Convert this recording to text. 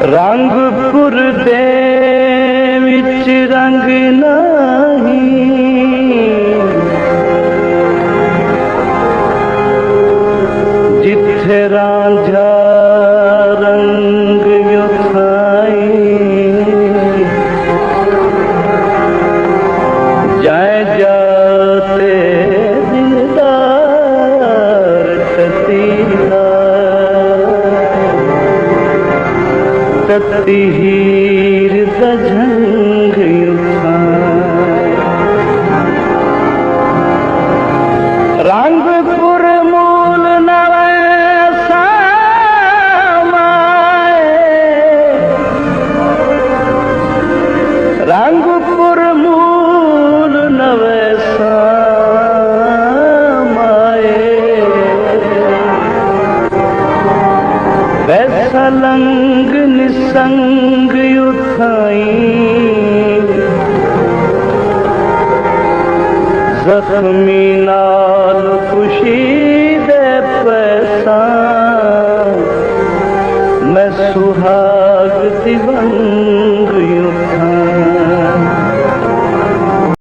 रंगपुर दे विच रंग नहीं, जिथे रांझा रंग युथाई, जाए जाते दिलदार तती हीर झंग रंगपुर मूल नवैसा रंगपुर मूल नवैसा वैसा लंग निसंग उठाई, जख्मी नाल खुशी दे पैसा, मैं सुहाग दिवंग